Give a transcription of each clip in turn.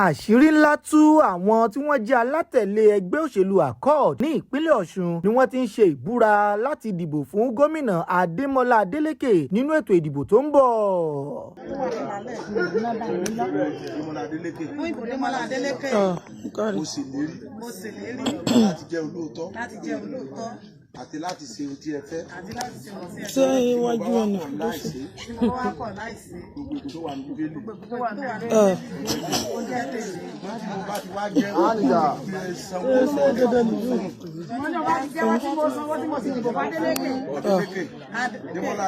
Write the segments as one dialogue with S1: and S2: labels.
S1: àṣírí ńlá tú àwọn tí wọ́n jẹ́ alátẹ̀lé ẹgbẹ́ òṣèlú Accord ní ìpínlẹ̀ Ọ̀ṣun ni wọ́n ti ń ṣe ìbúra láti dìbò fún gómìnà Adeleke nínú ètò ìdìbò tó ń bọ̀.
S2: Mo ṣèlérí láti jẹ́ olóòótọ́ àti láti ṣe ohun tí ẹ fẹ́.
S3: Ṣé iwájú ọ̀nà
S2: láìsí gbogbo tó wà ní bíbélì. Mo bá ti wá jẹ́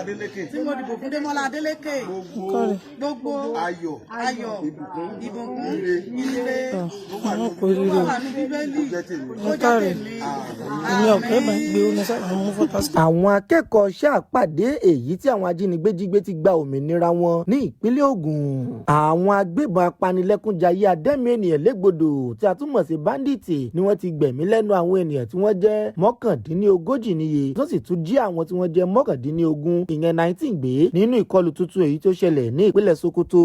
S2: Adeleke.
S4: Tí mo dìbò fún Démọ́lá Adeleke. Gbogbo ayọ̀, ìbùkún, ire tó wà ní bíbélì ó jẹ́ tèmi.
S3: Èmi ọ̀pẹ́ bá ń gbé omi sáà mú fọ́tàsì.
S1: Àwọn akẹ́kọ̀ọ́ ṣàpàdé èyí tí àwọn ajínigbé jí gbé ti gba òmìnira wọn ní ìpínlẹ̀ Ògùn. Àwọn agbébọn apanilẹ́kúnjayé adẹ́mi ènìyàn légbodò tí a tún mọ̀ sí báńdíìtì ni wọ́n ti gbẹ̀mí lẹ́nu àwọn ènìyàn tí wọ́n jẹ́ mọ́kàndínlógójì níye tó sì tún jí àwọn tí wọ́n jẹ́ mọ́kàndínlógún ìyẹn 19 gbé nínú ìkọlù tuntun èyí tó ṣẹlẹ̀ ní ìpínlẹ̀ Sokoto.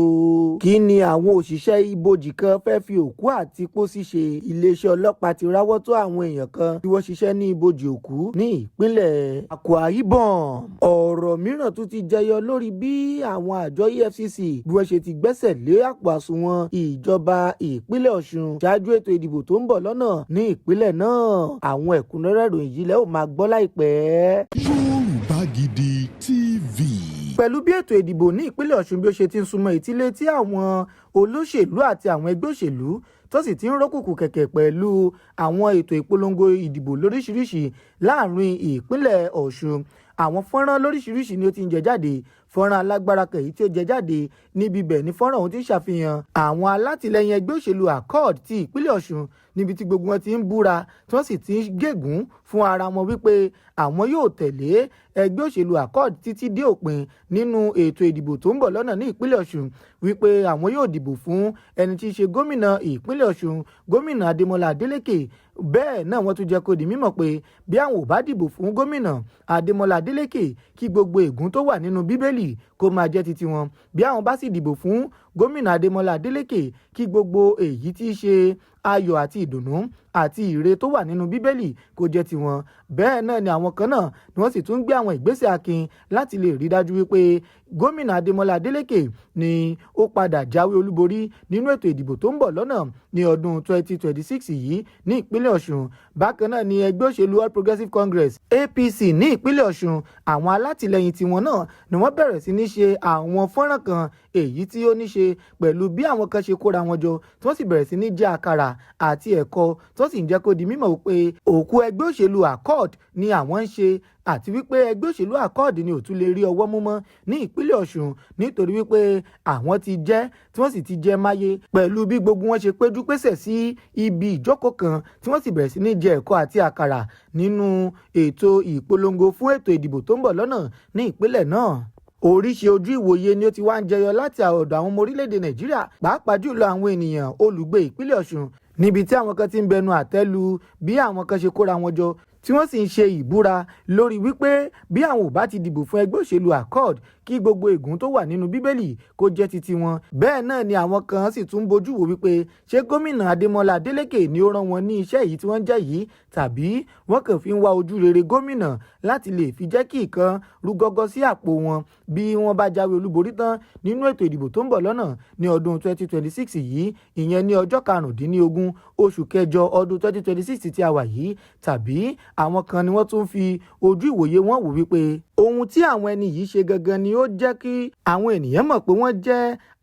S1: Kí ni àwọn òṣìṣẹ́ ibojì kan fẹ́ fi òkú àti pósí ṣe? Iléeṣẹ́ ọlọ́pàá ti ráwọ́ tó àwọn èèyàn kan tí wọ́n ṣiṣẹ́ ní ibojì òkú ní ìpínlẹ̀ Akwa Ibom. Ọ̀rọ̀ mìíràn tún ti jẹyọ lórí bí àwọn àjọ EFCC bí wọ́n ṣe ti gbẹ́sẹ̀ lé àpò àsùnwọ̀n ìjọba ìpínlẹ̀ Ọ̀ṣun ṣáájú ètò ìdìbò tó ń bọ̀ lọ́nà ní ìpínlẹ̀ náà. Àwọn ẹ̀kúnrẹ́rẹ́ ìròyìn yìí lẹ́ ò máa gbọ́ láìpẹ́.
S5: Yorùbá Gidi TV.
S1: Pẹ̀lú bí ètò ìdìbò ní ìpínlẹ̀ Ọ̀ṣun bí ó ṣe ti ń súnmọ́ ìtílé tí àwọn olóṣèlú àti àwọn ẹgbẹ́ òṣèlú tó sì ti ń rókùnkù kẹ̀kẹ́ pẹ̀lú àwọn ètò ìpolongo ìdìbò lóríṣiríṣi láàrin ìpínlẹ̀ Ọ̀ṣun. Àwọn fọ́nrán lóríṣiríṣi ni ó ti ń jẹ jáde. Fọ́nrán alágbára kan èyí tí ó jẹ jáde níbi bẹ̀ ni fọ́nrán ọ̀hún ti ń ṣàfihàn àwọn alátìlẹyìn ẹgbẹ́ òṣèlú Accord ti ìpínlẹ̀ Ọ̀ṣun níbi tí gbogbo wọn ti ń búra tí wọ́n sì ti ń gégùn fún ara wọn wípé àwọn yóò tẹ̀lé ẹgbẹ́ òṣèlú Accord títí dé òpin nínú ètò ìdìbò tó ń bọ̀ lọ́nà ní ìpínlẹ̀ Ọ̀ṣun, wípé àwọn yóò dìbò fún ẹni tí í ṣe gómìnà ìpínlẹ̀ Ọ̀ṣun, gómìnà Adeleke. Bẹ́ẹ̀ náà wọ́n tún jẹ́ kó di mímọ̀ pé bí àwọn ò bá dìbò fún gómìnà Adeleke kí gbogbo ègún tó wà nínú bíbélì kó máa jẹ́ titi wọn. Bí àwọn bá sì dìbò fún gómìnà Adeleke kí gbogbo èyí tí í ṣe ayọ̀ àti ìdùnnú àti ìre tó wà nínú bíbélì kó jẹ́ tiwọn. Bẹ́ẹ̀ náà ni àwọn kan náà ni wọ́n sì tún gbé àwọn ìgbésẹ̀ akin láti lè rí dájú wípé gómìnà Adeleke ni ó padà jáwé olúborí nínú ètò ìdìbò tó ń bọ̀ lọ́nà ní ọdún 2026 yìí ní ìpínlẹ̀ Ọ̀ṣun. Bákan náà ni ẹgbẹ́ òṣèlú All Progressives Congress APC ní ìpínlẹ̀ Ọ̀ṣun, àwọn alátìlẹyìn tiwọn náà ni wọ́n bẹ̀rẹ̀ sí ní ṣe àwọn fọ́nrán kan èyí tí ó ní ṣe pẹ̀lú bí àwọn kan ṣe kóra wọn jọ tí wọ́n sì bẹ̀rẹ̀ sí ní jẹ àkàrà àti ẹ̀kọ tí wọ́n sì ń jẹ́ kó di mímọ̀ wípé òkú ẹgbẹ́ òṣèlú Accord ni àwọn ń ṣe àti wípé ẹgbẹ́ òṣèlú Accord ni ò tún lè rí ọwọ́ mú mọ́ ní ìpínlẹ̀ Ọ̀ṣun nítorí wípé àwọn ti jẹ́ tí wọ́n sì ti jẹ́ máyé pẹ̀lú bí gbogbo wọn ṣe péjú pésẹ̀ sí ibi ìjókòó kan tí wọ́n sì bẹ̀rẹ̀ sí ní jẹ ẹ̀kọ àti àkàrà nínú ètò ìpolongo fún ètò ìdìbò tó ń bọ̀ lọ́nà ní ìpínlẹ̀ náà. Oríṣi ojú ìwòye ni ó ti wá ń jẹyọ láti ọ̀dọ̀ àwọn ọmọ orílẹ̀-èdè Nàìjíríà, pàápàá jùlọ àwọn ènìyàn olùgbé ìpínlẹ̀ Ọ̀ṣun, níbi tí àwọn kan ti ń bẹnu àtẹ́ lu bí àwọn kan ṣe kóra wọn jọ tí wọ́n sì ń ṣe ìbúra lórí wípé bí àwọn ò bá ti dìbò fún ẹgbẹ́ òṣèlú Accord kí gbogbo ègún tó wà nínú bíbélì kó jẹ́ titi wọn. Bẹ́ẹ̀ náà ni àwọn kan sì tún bójú wò wípé ṣé gómìnà Adeleke ni ó rán wọn ní iṣẹ́ yìí tí wọ́n jẹ́ yìí, tàbí wọ́n kàn fi ń wá ojú rere gómìnà láti lè fi jẹ́ kí ìkan rú gọ́gọ́ sí àpò wọn bí wọ́n bá jáwé olúborí tán nínú ètò ìdìbò tó ń bọ̀ lọ́nà ní ọdún 2026 yìí, ìyẹn ní ọjọ́ 15 oṣù kẹjọ ọdún 2026 tí a wà yìí. Tàbí àwọn kan ni wọ́n tún fi ojú ìwòye wọn wò wípé ohun tí àwọn ẹni yìí ṣe gangan ni ó jẹ́ kí àwọn ènìyàn mọ̀ pé wọ́n jẹ́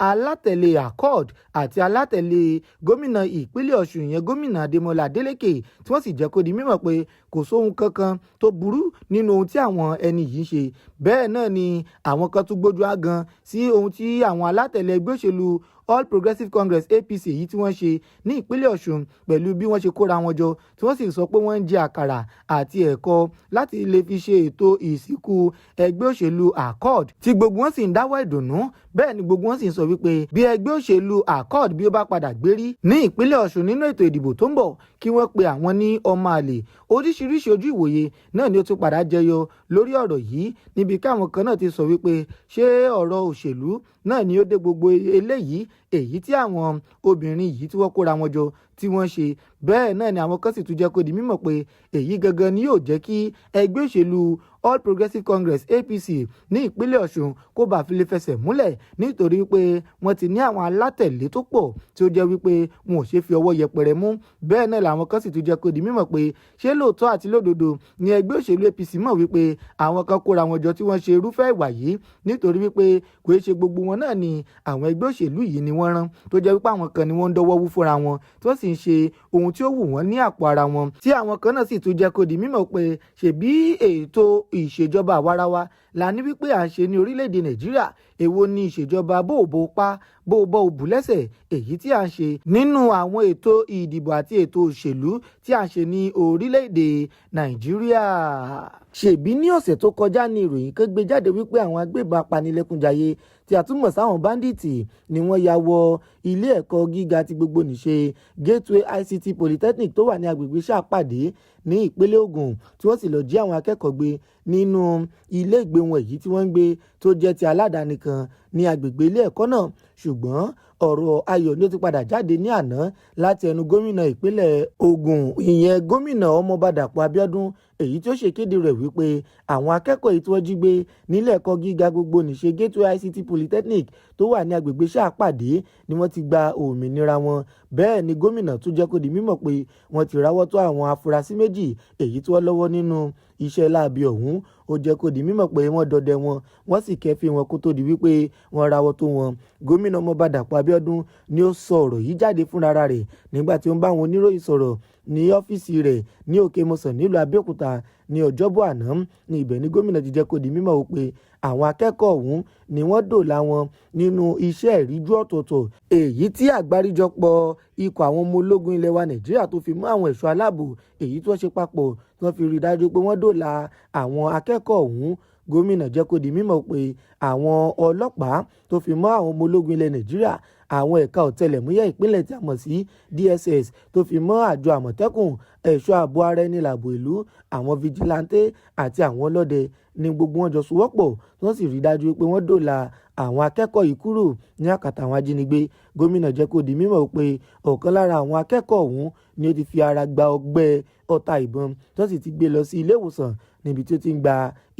S1: alátẹ̀lé Accord àti alátẹ̀lé gómìnà ìpínlẹ̀ Ọ̀ṣun, ìyẹn gómìnà Adeleke, tí wọ́n sì jẹ́ kó di mímọ̀ pé kò sóhun kankan tó burú nínú ohun tí àwọn ẹni yìí ṣe. Bẹ́ẹ̀ náà ni àwọn kan tún gbójú ágan sí ohun tí àwọn alátẹ̀lé ẹgbẹ́ òṣèlú All Progressives Congress APC èyí tí wọ́n ṣe ní ìpínlẹ̀ Ọ̀ṣun pẹ̀lú bí wọ́n ṣe kóra wọn jọ tí wọ́n sì sọ pé wọ́n ń jẹ àkàrà àti ẹ̀kọ láti lè fi ṣe ètò ìsìnkú ẹgbẹ́ òṣèlú Accord tí gbogbo wọn sì ń dáwọ́ ìdùnnú. Bẹ́ẹ̀ ni gbogbo wọn sì ń sọ wípé bí ẹgbẹ́ òṣèlú Accord bí ó bá padà gbérí ní ìpínlẹ̀ Ọ̀ṣun nínú ètò ìdìbò tó ń bọ̀ kí wọ́n pe àwọn ní ọmọ àlè. Oríṣiríṣi ojú ìwòye náà ni ó tún padà jẹyọ lórí ọ̀rọ̀ yìí, níbi káwọn kan náà ti sọ wípé ṣé ọ̀rọ̀ òṣèlú náà ni ó dé gbogbo eléyìí èyí tí àwọn obìnrin yìí tí wọ́n kóra wọn jọ tí wọ́n ṣe. Bẹ́ẹ̀ náà ni àwọn kan sì tún jẹ́ kó di mímọ̀ pé èyí gangan ni yóò jẹ́ kí ẹgbẹ́ òṣèlú All Progressives Congress APC ní ìpínlẹ̀ Ọ̀ṣun kó bá fi lè fẹsẹ̀ múlẹ̀, nítorí pé wọ́n ti ní àwọn alátẹ̀lé tó pọ̀ tí ó jẹ́ wípé wọn ò ṣe fi ọwọ́ yẹpẹrẹ mú. Bẹ́ẹ̀ náà làwọn kan sì tún jẹ́ kó di mímọ̀ pé ṣé lóòótọ́ àti lódodo ni ẹgbẹ́ òṣèlú APC mọ̀ wípé àwọn kan kóra wọn jọ tí wọ́n ṣe irúfẹ́ ìwà yìí, nítorí wípé kò ṣe gbogbo wọn náà ni àwọn ẹgbẹ́ òṣèlú yìí ni wọ́n rán, tó jẹ́ wípé àwọn kan ni wọ́n ń dọwọ́ wú fúnra wọn tí wọ́n sì ń ṣe ohun tí ó wù wọ́n ní àpò ara wọn, tí àwọn kan náà sì tún jẹ́ kó di mímọ̀ pé ṣèbí ètò ìṣèjọba àwarawa la ní wípé à ń ṣe ní orílẹ̀-èdè Nàìjíríà, èwo ni ìṣèjọba bó pa bó bọ́ òbú lẹ́sẹ̀ èyí tí à ń ṣe nínú àwọn ètò ìdìbò àti ètò òṣèlú tí à ń ṣe ní orílẹ̀-èdè Nàìjíríà. Ṣèbí ní ọ̀sẹ̀ tó kọjá ni ìròyìn kan gbé jáde wípé àwọn agbébọn apanilẹ́kúnjayé tí a tún mọ̀ sáwọn báńdíìtì ni wọ́n ya wọ ilé ẹ̀kọ́ gíga ti gbogbo nìṣe Gateway ICT Polytechnic tó wà ní agbègbè Ṣàpàdé ní ìpínlẹ̀ Ògùn, tí wọ́n sì lọ jí àwọn akẹ́kọ̀ọ́ gbé nínú ilé ìgbé wọn èyí tí wọ́n ń gbé tó jẹ́ ti aládàáni kan ní agbègbè ilé ẹ̀kọ́ náà. Ṣùgbọ́n ọ̀rọ̀ ayọ̀ ni ó ti padà jáde ní àná láti ẹnu gómìnà ìpínlẹ̀ Ògùn, ìyẹn gómìnà Ọmọọba Dàpọ̀ Abíọ́dún, èyí tí ó ṣèkéde rẹ̀ wípé àwọn akẹ́kọ̀ọ́ èyí tí wọ́n jí gbé nílé ẹ̀kọ́ gíga gbogbo nìṣe Gateway ICT Polytechnic tó wà ní agbègbè Ṣàpàdé ni wọ́n ti gba òmìnira wọn. Bẹ́ẹ̀ ni gómìnà tún jẹ́ kó di mímọ̀ pé wọ́n ti ráwọ́ tó àwọn afurasí méjì èyí tí wọ́n lọ́wọ́ nínú iṣẹ́ láabi ọ̀hún. Ó jẹ́ kó di mímọ̀ pé wọ́n dọdẹ wọn, wọ́n sì kẹ́fín wọn kó tó di wípé wọ́n ráwọ́ tó wọn. Gómìnà Ọmọọba Dàpọ̀ Abíọ́dún ni ó sọ ọ̀rọ̀ yìí jáde fúnra rẹ̀ nígbà tí ó ń bá àwọn oníròyìn sọ̀rọ̀ ní ọ́fíìsì rẹ̀ ní Òkè Mọ̀sán nílùú Abẹ́òkúta ní ọjọ́bọ̀ àná. Ní ibẹ̀ ni gómìnà ti jẹ́ kó di mímọ̀ wípé àwọn akẹ́kọ̀ọ́ ọ̀hún ni wọ́n dòòlà wọn nínú iṣẹ́ ìríjú ọ̀tọ̀ọ̀tọ̀ èyí tí àgbáríjọpọ̀ ikọ̀ àwọn ọmọ ológun ilẹ̀ wa Nàìjíríà tó fi mọ́ àwọn ẹ̀ṣọ́ aláàbò èyí tí wọ́n ṣe papọ̀ tí wọ́n fi rí dájú pé wọ́n dòòlà àwọn akẹ́kọ̀ọ́ ọ̀hún. Gómìnà jẹ́ kó di mímọ̀ pé àwọn ọlọ́pàá tó fi mọ́ àwọn ọmọ ológun ilẹ̀ Nàìjíríà, àwọn ẹ̀ka ọ̀tẹlẹ̀múyẹ́ ìpínlẹ̀ tí a mọ̀ sí DSS tó fi mọ́ àjọ Àmọ̀tẹ́kùn, ẹ̀ṣọ́ ààbò ara ẹni làbò ìlú, àwọn fijilantè àti àwọn ọlọ́dẹ ni gbogbo wọn jọ sowọ́pọ̀ tí wọ́n sì rí dájú pé wọ́n dòòlà àwọn akẹ́kọ̀ọ́ yìí kúrò ní àkàtà àwọn ajínigbé. Gómìnà jẹ́ kó di mímọ̀ pé ọ̀kan lára àwọn akẹ́kọ̀ọ́ ọ̀hún ni ó ti fi ara gba ọgbẹ́ ọta ìbọn tó sì ti gbé lọ sí ilé ìwòsàn níbi tí ó ti ń gba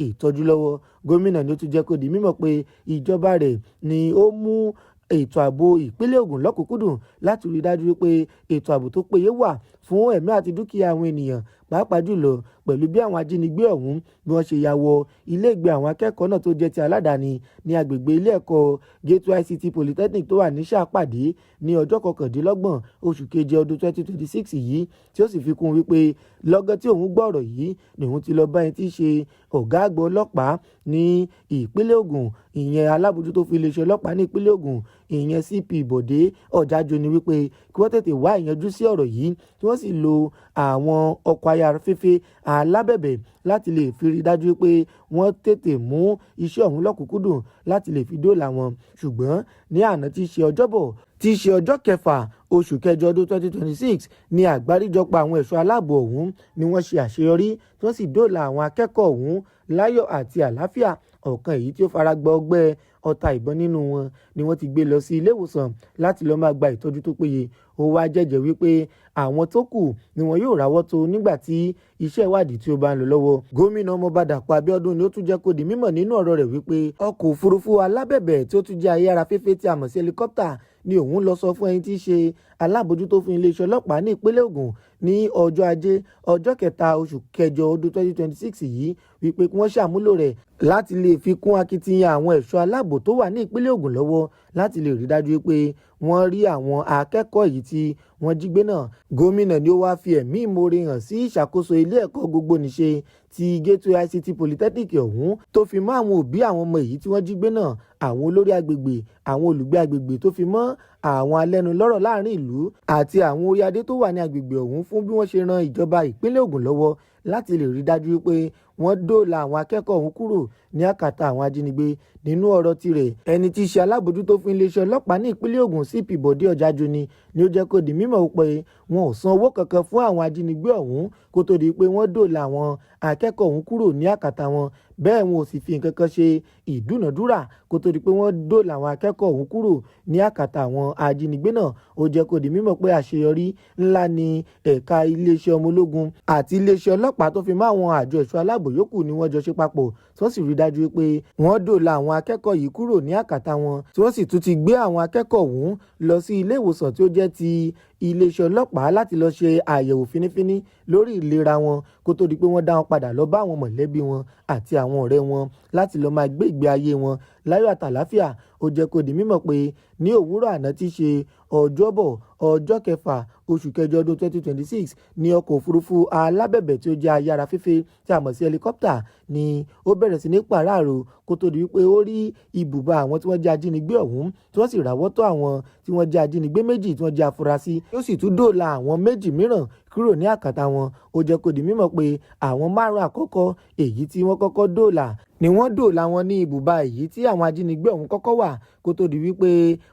S1: ìtọ́jú lọ́wọ́. Gómìnà ni ó tún jẹ́ kó di mímọ̀ pé ìjọba rẹ̀ ni ó mú ètò ààbò ìpínlẹ̀ Ògùn lọ́kùnkúndùn láti rí dájú pé ètò ààbò tó péye wà fún ẹ̀mí àti dúkìá àwọn ènìyàn, pàápàá jùlọ pẹ̀lú bí àwọn ajínigbé ọ̀hún bí wọ́n ṣe ya wọ ilé ìgbé àwọn akẹ́kọ̀ọ́ náà tó jẹ́ ti aládàáni ní agbègbè ilé ẹ̀kọ́ Gateway ICT Polytechnic tó wà ní Ṣàpàdé ní ọjọ́ 29 oṣù keje ọdún 2026 yìí, tí ó sì fi kún wípé lọ́gán tí òun gbọ́ ọ̀rọ̀ yìí ni òun ti lọ bá ẹni tí í ṣe ọ̀gá àgbà ọlọ́pàá ní ìpínlẹ̀ Ògùn, ìyẹn alábòjútó fún iléeṣẹ́ ọlọ́pàá ní ìpínlẹ̀ Ògùn, ìyẹn CP Bọ̀dé Ọ̀jájó, ni wípé kí wọ́n tètè wá ìyanjú sí ọ̀rọ̀ yìí tí wọ́n sì lo àwọn ọkọ̀ ayáfẹ́fẹ́ alábẹ̀bẹ̀ láti lè fi rí dájú pé wọ́n tètè mú iṣẹ́ ọ̀hún lọ́kùnkúndùn láti lè fi dóòlà wọn. Ṣùgbọ́n ní àná tí í ṣe ọjọ́bọ̀ tí í ṣe ọjọ́ kẹfà oṣù kẹjọ ọdún 2026 ní àgbáríjọpọ̀ àwọn ẹ̀ṣọ́ aláàbò ọ̀hún ni wọ́n ṣe àṣeyọrí tí wọ́n sì dóòlà àwọn akẹ́kọ̀ọ́ ọ̀hún láyọ̀ àti àlàáfíà. Ọ̀kan èyí tí ó fara gbá ọgbẹ́ ọta ìbọn nínú wọn ni wọ́n ti gbé lọ sí ilé ìwòsàn láti lọ́ọ́ máa gba ìtọ́jú tó péye. Ó wá jẹ́jẹ́ wípé àwọn tó kù ni wọn yóò ráwọ́ tó nígbà tí iṣẹ́ ìwádìí tí ó bá ń lọ lọ́wọ́. Gómìnà Ọmọọba Dàpọ̀ Abíọ́dún ni ó tún jẹ́ kó di mímọ̀ nínú ọ̀rọ̀ rẹ̀ wípé ọkọ̀ òfurufú alábẹ̀bẹ̀ tí ó tún jẹ́ ayárafẹ́fẹ́ tí a mọ̀ sí helicopter ni òun lọ sọ fún ẹni tí í ṣe alábòjútó fún iléeṣẹ́ ọlọ́pàá ní ìpínlẹ̀ Ògùn ní ọjọ́ ajé ọjọ́ kẹta oṣù kẹjọ ọdún 2026 yìí wípé kí wọ́n ṣàmúlò rẹ̀ láti lè fi kún akitiyan àwọn ẹ̀ṣọ́ aláàbò tó wà ní ìpínlẹ̀ Ògùn lọ́wọ́ láti lè rí dájú pé wọ́n rí àwọn akẹ́kọ̀ọ́ yìí tí wọ́n jí gbé náà. Gómìnà ni ó wáá fi ẹ̀mí ìmoore hàn sí ìṣàkóso ilé ẹ̀kọ́ gbogbo nìṣe ti Gateway ICT Polytechnic ọ̀hún tó fi mọ́ àwọn òbí àwọn ọmọ èyí tí wọ́n jí gbé náà, àwọn olórí agbègbè, àwọn olùgbé agbègbè tó fi mọ́ àwọn alẹ́nulọ́rọ̀ láàrin ìlú àti àwọn orí adé tó wà ní agbègbè ọ̀hún fún bí wọ́n ṣe ran ìjọba ìpínlẹ̀ Ògùn lọ́wọ́ láti lè rí dájú pé wọ́n dóòlà àwọn akẹ́kọ̀ọ́ ọ̀hún kúrò ní àkàtà àwọn ajínigbé. Nínú ọ̀rọ̀ tirẹ̀, ẹni tí í ṣe alábòójútó fún iléeṣẹ́ ọlọ́pàá ní ìpínlẹ̀ Ògùn CP Bọ̀dé Ọ̀jájúni ni ó jẹ́ kó di mímọ̀ pé wọn ò san owó kankan fún àwọn ajínigbé ọ̀hún kó tó di pé wọ́n dóòlà àwọn akẹ́kọ̀ọ́ ọ̀hún kúrò ní àkàtà wọn. Bẹ́ẹ̀ wọn ò sì fi nǹkan kan ṣe ìdúnàdúrà kó tó di pé wọ́n dóòlà àwọn akẹ́kọ̀ọ́ ọ̀hún kúrò ní àkàtà àwọn ajínigbé náà. Ó jẹ́ kó di mímọ̀ pé àṣeyọrí ńlá ni ẹ̀ka iléeṣẹ́ ọmọ ológun àti iléeṣẹ́ ọlọ́pàá tó fi mọ́ àwọn àjọ ẹ̀ṣọ́ aláàbò yòókù ni wọ́n jọ ṣe papọ̀ tí wọ́n sì rí dájú pé wọ́n dóòlà àwọn akẹ́kọ̀ọ́ yìí kúrò ní àkàtà wọn, tí wọ́n sì tún ti gbé àwọn akẹ́kọ̀ọ́ ọ̀hún lọ sí ilé ìwòsàn tí ó jẹ́ ti iléeṣẹ́ ọlọ́pàá láti lọ ṣe àyẹ̀wò fínífíní lórí ìlera wọn kó tó di pé wọ́n dá wọn padà lọ bá àwọn mọ̀lẹ́bí wọn àti àwọn ọ̀rẹ́ wọn láti lọ máa gbé ìgbé ayé wọn láyọ̀ àtàláfíà. Ó jẹ́ kó di mímọ̀ pé ní òwúrọ̀ àná tí í ṣe ọjọ́bọ̀ ọjọ́ kẹfà oṣù kẹjọ ọdún 2026 ní ọkọ̀ òfurufú alábẹ̀bẹ̀ tí ó jẹ́ ayára fẹ́fẹ́ tí a mọ̀ sí helicopter ni ó bẹ̀rẹ̀ sí ní pàráàrò kó tó di wípé ó rí ibùba àwọn tí wọ́n jẹ́ ajínigbé ọ̀hún tí wọ́n sì ráwọ́ tó àwọn tí wọ́n jẹ́ ajínigbé méjì tí wọ́n jẹ́ afurasí, ó sì tún dóòlà àwọn méjì mìíràn kúrò ní àkàtà wọn. Ó jẹ́ kó di mímọ̀ pé àwọn 5 àkọ́kọ́ èyí tí wọ́n kọ́kọ́ dóòlà ni wọ́n dóòlà wọn ní ibùba èyí tí àwọn ajínigbé ọ̀hún kọ́kọ́ wà kó tó di wípé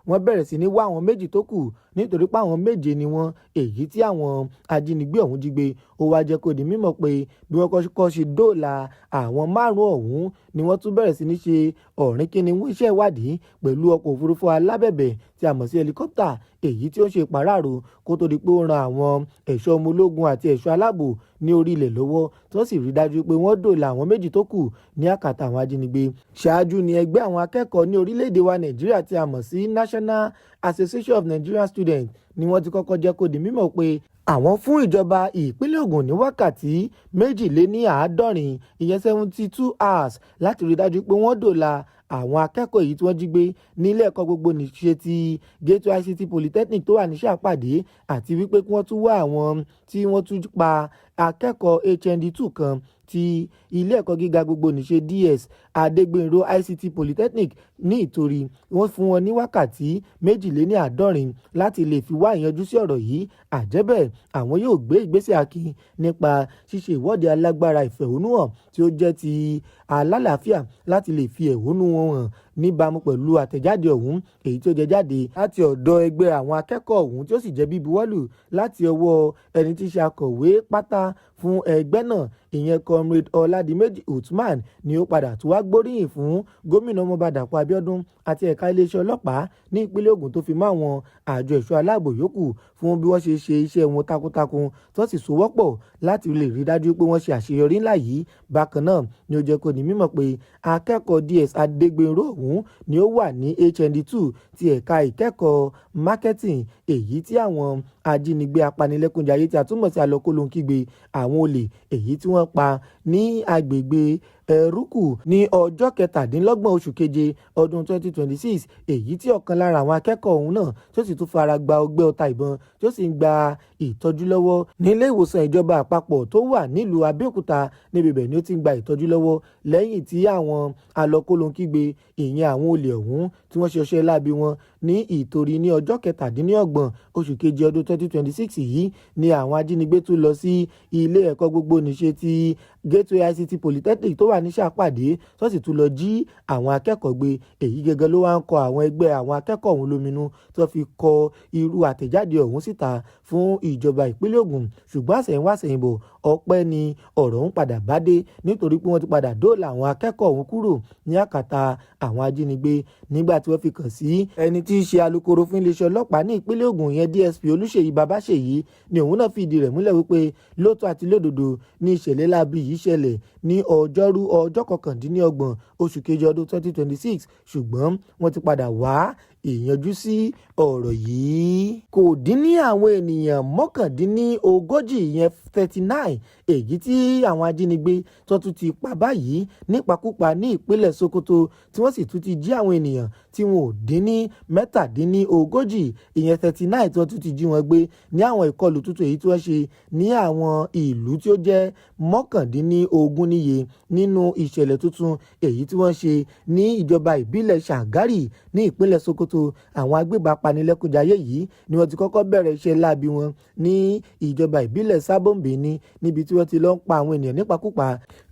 S1: wọ́n bẹ̀rẹ̀ sí ní wá àwọn méjì tó kù nítorí pé àwọn méje ni wọ́n èyí tí àwọn ajínigbé ọ̀hún jí gbé. Ó wá jẹ́ kó di mímọ̀ pé bí wọ́n kọ́kọ́ ṣe dóòlà àwọn 5 ọ̀hún ni wọ́n tún bẹ̀rẹ̀ sí ní ṣe ọ̀rìnkìnní iṣẹ́ ìwádìí pẹ̀lú ọkọ̀ òfurufú alábẹ̀bẹ̀ tí a mọ̀ sí helicopter èyí tí ó ṣe pàráàrò kó tó di pé ó ran àwọn ẹ̀ṣọ́ ọmọ ológun àti ẹ̀ṣọ́ aláàbò ní orí ilẹ̀ lọ́wọ́ tí wọ́n sì rí dájú pé wọ́n dóòlà àwọn méjì tó kù ní àkàtà àwọn ajínigbé. Ṣáájú ni ẹgbẹ́ àwọn akẹ́kọ̀ọ́ ní orílẹ̀-èdè wa Nàìjíríà tí a mọ̀ sí National Association of Nigerian Students ni wọ́n ti kọ́kọ́ jẹ́ kó di mímọ̀ pé àwọn fún ìjọba ìpínlẹ̀ Ògùn ní wákàtí 72 ìyẹn 72 hours láti rí dájú pé wọ́n dóòlà àwọn akẹ́kọ̀ọ́ èyí tí wọ́n jí gbé nílé ẹ̀kọ́ gbogbo nìṣe ti Gateway ICT Polytechnic tó wà ní Ṣàpàdé, àti wípé kí wọ́n tún wá àwọn tí wọ́n tún pa akẹ́kọ̀ọ́ HND2 kan ti ilé ẹ̀kọ́ gíga gbogbo nìṣe DS Adégbénró ICT Polytechnic ní Ìtorí. Wọ́n fún wọn ní wákàtí 72 láti lè fi wá ìyanjú sí ọ̀rọ̀ yìí. Àjẹ́bẹ̀ àwọn yóò gbé ìgbésẹ̀ akin nípa ṣíṣe ìwọ́de alágbára ìfẹ̀hónúhàn tí ó jẹ́ ti alálàáfíà láti lè fi ẹ̀hónú wọn hàn níbàámu pẹ̀lú àtẹ̀jáde ọ̀hún èyí tí ó jẹ jáde láti ọ̀dọ̀ ẹgbẹ́ àwọn akẹ́kọ̀ọ́ ọ̀hún tí ó sì jẹ́ bíbuwọ́lù láti ọwọ́ ẹni tí í ṣe akọ̀wé pátá fún ẹgbẹ́ náà ìyẹn Comrade Ọládìméjì Uthman ni ó padà tó wá gbóríyìn fún gómìnà ọmọọba Dàpọ̀ Abíọ́dún àti ẹ̀ka iléeṣẹ́ ọlọ́pàá ní ìpínlẹ̀ Ògùn tó fi mọ́ àwọn àjọ ẹ̀ṣọ́ aláàbò yòókù fún bí wọ́n ṣe iṣẹ́ wọn takuntakun tó sì sowọ́pọ̀ láti lè rí dájú pé wọ́n ṣe àṣeyọrí ńlá yìí. Bákan náà ni ó jẹ́ kó ní mímọ̀ pé akẹ́kọ̀ọ́ DS Adégbénró ọ̀hún ni ó wà ní HND2 ti ẹ̀ka ìkẹ́kọ̀ọ́ marketing èyí tí àwọn ajínigbé apanilẹ́kúnjayé tí a túmọ̀ sí àlọ́kólóńkígbe àwọn olè èyí tí wọ́n pa ní agbègbè ẹrúkù ní ọjọ́ 27 oṣù keje ọdún 2026 èyí tí ọ̀kan lára àwọn akẹ́kọ̀ọ́ ọ̀hún náà tó sì tún fara gba ọgbẹ́ ọta ìbọn tó sì ń gba ìtọ́jú lọ́wọ́ nílé ìwòsàn ìjọba àpapọ̀ tó wà nílùú Abẹ́òkúta. Níbi ibẹ̀ ni ó ti ń gba ìtọ́jú lọ́wọ́ lẹ́yìn tí àwọn alọ́kólóńkígbe ìyẹn àwọn olè ọ̀hún tí wọ́n ṣe ọṣẹ́ láabi wọn ní Ìtorí ní ọjọ́ 27 oṣù keje ọdún 2026 yìí ni àwọn ajínigbé tún lọ sí ilé ẹ̀kọ́ gbogbo nìṣe ti Gateway ICT Polytechnic tó wà ní Ṣàpàdé tó sì tún lọ jí àwọn akẹ́kọ̀ọ́ gbé. Èyí gẹ́gẹ́ ló wá ń kọ àwọn ẹgbẹ́ àwọn akẹ́kọ̀ọ́ ọ̀hún lóminú tó fi kọ irú àtẹ̀jáde ọ̀hún síta fún ìjọba ìpínlẹ̀ Ògùn. Ṣùgbọ́n àsẹ̀yìnwá-àsẹ̀yìnbọ̀ ọpẹ́ ni ọ̀rọ̀ ń padà bá dé nítorí pé wọ́n ti padà dóòlà àwọn akẹ́kọ̀ọ́ ọ̀hún kúrò ní àkàtà àwọn ajínigbé. Nígbà tí wọ́n fi kàn sí ẹni tí í ṣe alukoro fún iléeṣẹ́ ọlọ́pàá ní ìpínlẹ̀ Ògùn yẹn DSP Olúṣèyí Babáṣèyí ni òun náà fi ìdí rẹ̀ múlẹ̀ wípé lóòótọ́ àti lódodo ní ìṣẹ̀lẹ̀ láabi yìí ṣẹlẹ̀ ní ọjọ́rú ọjọ́ 29 oṣù kejì ọdún 2026 ṣùgbọ́n wọ́n ti padà wá ìyanjú sí ọ̀rọ̀ yìí. Kò dín ní àwọn ènìyàn 39 ìyẹn 39 èyí tí àwọn ajínigbé tó tún ti pa báyìí nípakúpa ní ìpínlẹ̀ Sokoto tí wọ́n sì tún ti jí àwọn ènìyàn tí wọn ò dín ní 37 ìyẹn 39 tí wọ́n tún ti jí wọn gbé ní àwọn ìkọlù tuntun èyí tí wọ́n ṣe ní àwọn ìlú tí ó jẹ́ 19 níye nínú ìṣẹ̀lẹ̀ tuntun èyí tí wọ́n ṣe ní ìjọba ìbílẹ̀ Ṣàgárì ní ìpínlẹ̀ Sokoto Sokoto àwọn agbébọn apanilẹ́kúnjayé yìí ni wọ́n ti kọ́kọ́ bẹ̀rẹ̀ iṣẹ́ láabi wọn ní ìjọba ìbílẹ̀ Sábọ̀nbé níbi tí wọ́n ti lọ ń pa àwọn ènìyàn nípakúpa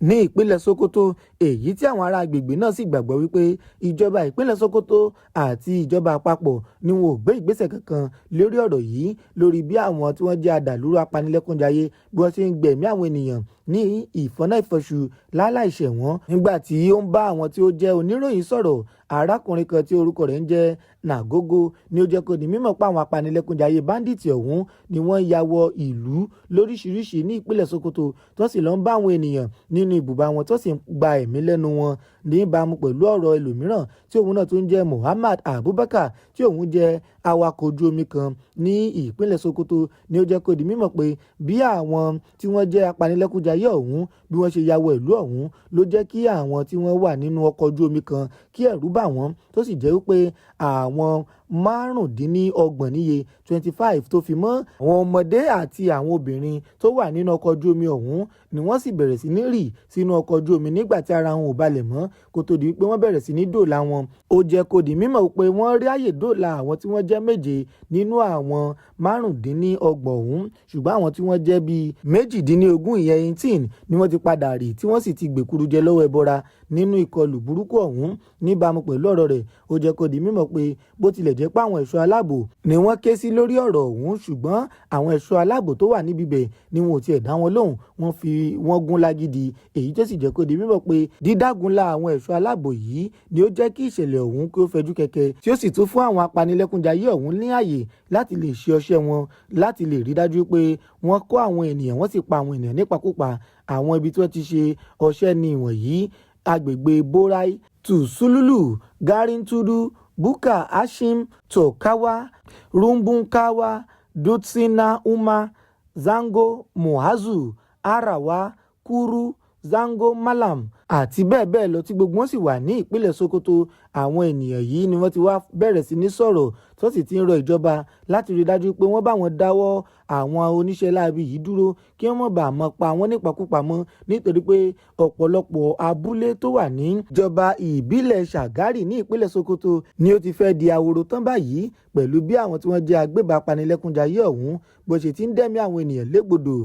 S1: ní ìpínlẹ̀ Sokoto, èyí tí àwọn ará agbègbè náà sì gbàgbọ́ wípé ìjọba ìpínlẹ̀ Sokoto àti ìjọba àpapọ̀ ni wọn ò gbé ìgbésẹ̀ kankan lórí ọ̀rọ̀ yìí, lórí bí àwọn tí wọ́n jẹ́ adàlúrú apanilẹ́kúnjayé bí wọ́n ṣe ń gbẹ̀mí àwọn ènìyàn ní ìfọ́nà-ìfọ̀ṣù láláìṣẹ̀ wọ́n. Nígbà tí ó ń bá àwọn tí ó jẹ́ oníròyìn sọ̀rọ̀, arákùnrin kan tí orúkọ rẹ̀ ń jẹ́ Nàgógó ni ó jẹ́ kó di mímọ̀ pé àwọn apanilẹ́kúnjayé báńdíìtì ọ̀hún ni wọ́n ya wọ ìlú lóríṣiríṣi ní ìpínlẹ̀ Sokoto tó sì lọ ń bá àwọn ènìyàn nínú ibùba wọn tó sì ń gba ẹ̀mí lẹ́nu wọn níbàámu pẹ̀lú ọ̀rọ̀ ẹlòmíràn tí òun náà tó ń jẹ́ Muhammad Abubakar tí òun jẹ́ awakọ̀ ojú omi kan ní ìpínlẹ̀ Sokoto ni ó jẹ́ kó di mímọ̀ pé bí àwọn tí wọ́n jẹ́ apanilẹ́kúnjayé ọ̀hún bí wọ́n ṣe ya wọ ìlú ọ̀hún ló jẹ́ kí àwọn tí wọ́n wà nínú ọkọ̀ ojú omi kan kí ẹ̀rù bà wọ́n tó sì jẹ́ wípé àwọn márùndínlọ́gbọ̀n níye 25 tó fi mọ́ àwọn ọmọdé àti àwọn obìnrin tó wà nínú ọkọ̀ ojú omi ọ̀hún ni wọ́n sì bẹ̀rẹ̀ sí ní rì sínú ọkọ̀ ojú omi nígbà tí ara wọn ò balẹ̀ mọ́ kó tó di pé wọ́n bẹ̀rẹ̀ sí ní dòòlà wọn. Ó jẹ́ kó di mímọ̀ pé wọ́n rí àyè dòòlà àwọn tí wọ́n jẹ́ 7 nínú àwọn márùndínlọ́gbọ̀n ọ̀hún, ṣùgbọ́n àwọn tí wọ́n jẹ́ bíi 18 ìyẹn 18 ni wọ́n ti padà rì tí wọ́n sì ti gbèkúrú jẹ lọ́wọ́ ẹbọra nínú ìkọlù burúkú ọ̀hún. Níbàámu pẹ̀lú ọ̀rọ̀ rẹ̀, ó jẹ́ kó di mímọ̀ pé bó tilẹ̀ jẹ́ pé àwọn ẹ̀ṣọ́ aláàbò ni wọ́n ké sí lórí ọ̀rọ̀ ọ̀hún, ṣùgbọ́n àwọn ẹ̀ṣọ́ aláàbò tó wà níbi bẹ̀ ni wọn ò tiẹ̀ dá wọn lóhùn, wọ́n gún lágídí, èyí tó sì jẹ́ kó di mímọ̀ pé dídágunlá àwọn ẹ̀ṣọ́ aláàbò yìí ni ó jẹ́ kí ìṣẹ̀lẹ̀ ọ̀hún kí ó fẹjú kẹ̀kẹ́ tí ó sì tún fún àwọn apanilẹ́kúnjayé ọ̀hún ní àyè láti lè ṣe ọṣẹ́ wọn láti lè rí dájú pé wọ́n kó àwọn ènìyàn wọ́n sì pa àwọn ènìyàn nípakúpa. Àwọn ibi tí wọ́n ti ṣe ọṣẹ́ ni ìwọ̀nyí: agbègbè Borai, Tùsúlùlù, Garintudu, Buka Hashim, Tokawa, Rumbunkawa, Dutsina Uma, Zango Muazu, Arawa, Kuru, Zango Malam àti bẹ́ẹ̀ bẹ́ẹ̀ lọ tí gbogbo wọn sì wà ní ìpínlẹ̀ Sokoto. Àwọn ènìyàn yìí ni wọ́n ti wá bẹ̀rẹ̀ sí ní sọ̀rọ̀ tó sì ti ń rọ ìjọba láti rí dájú pé wọ́n bá wọn dáwọ́ àwọn oníṣẹ́ láabi yìí dúró kí wọ́n má bàa mọ́ pa wọ́n nípakúpa mọ́, nítorí pé ọ̀pọ̀lọpọ̀ abúlé tó wà ní ìjọba ìbílẹ̀ Ṣàgárì ní ìpínlẹ̀ Sokoto ni ó ti fẹ́ di ahoro tán báyìí pẹ̀lú bí àwọn tí wọ́n jẹ́ agbébọn apanilẹ́kúnjayé ọ̀hún bó ṣe ti ń dẹ́mi àwọn ènìyàn légbodò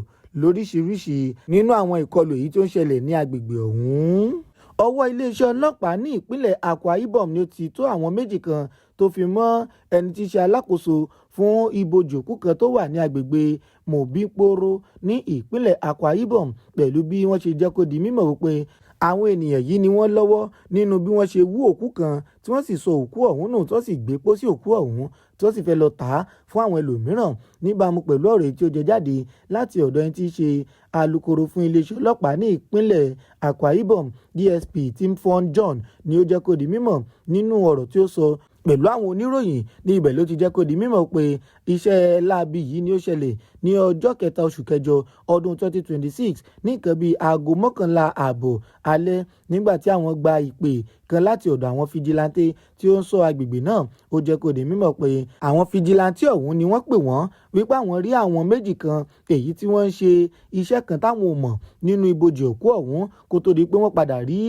S1: lóríṣiríṣi nínú àwọn ìkọlù èyí tó ń ṣẹlẹ̀ ní agbègbè ọ̀hún. Ọwọ́ iléeṣẹ́ ọlọ́pàá ní ìpínlẹ̀ Akwa Ibom ni ó ti tó àwọn 2 kan tó fi mọ́ ẹni tí í ṣe alákòóso fún ibojì òkú kan tó wà ní agbègbè Mobiporo ní ìpínlẹ̀ Akwa Ibom pẹ̀lú bí wọ́n ṣe jẹ́ kó di mímọ̀ wípé àwọn ènìyàn yìí ni wọ́n lọ́wọ́ nínú bí wọ́n ṣe wú òkú kan tí wọ́n sì sọ òkú ọ̀hún nù tó sì gbé pósí òkú ọ̀hún tó sì fẹ́ lọ tà á fún àwọn ẹlòmíràn. Níbàámu pẹ̀lú ọ̀rọ̀ tí ó jẹ jáde láti ọ̀dọ̀ ẹni tí í ṣe alukoro fún iléeṣẹ́ ọlọ́pàá ní ìpínlẹ̀ Akwa Ibom DSP Timfon John ni ó jẹ́ kó di mímọ̀ nínú ọ̀rọ̀ tí ó sọ pẹ̀lú àwọn oníròyìn ní ibẹ̀ ló ti jẹ́ kó di mímọ̀ pé iṣẹ́ láabi yìí ni ó ṣẹlẹ̀ ní ọjọ́ 3 oṣù kẹjọ ọdún 2026 ní nǹkan bíi aago 11:30 alẹ́ nígbà tí àwọn gba ìpè kan láti ọ̀dọ̀ àwọn fijilantè tí ó ń ṣọ́ agbègbè náà. Ó jẹ́ kó di mímọ̀ pé àwọn fijilantè ọ̀hún ni wọ́n pè wọ́n wípé àwọn rí àwọn 2 kan èyí tí wọ́n ń ṣe iṣẹ́ kan táwọn ò mọ̀ nínú ibojì òkú ọ̀hún kó tó di pé wọ́n padà rí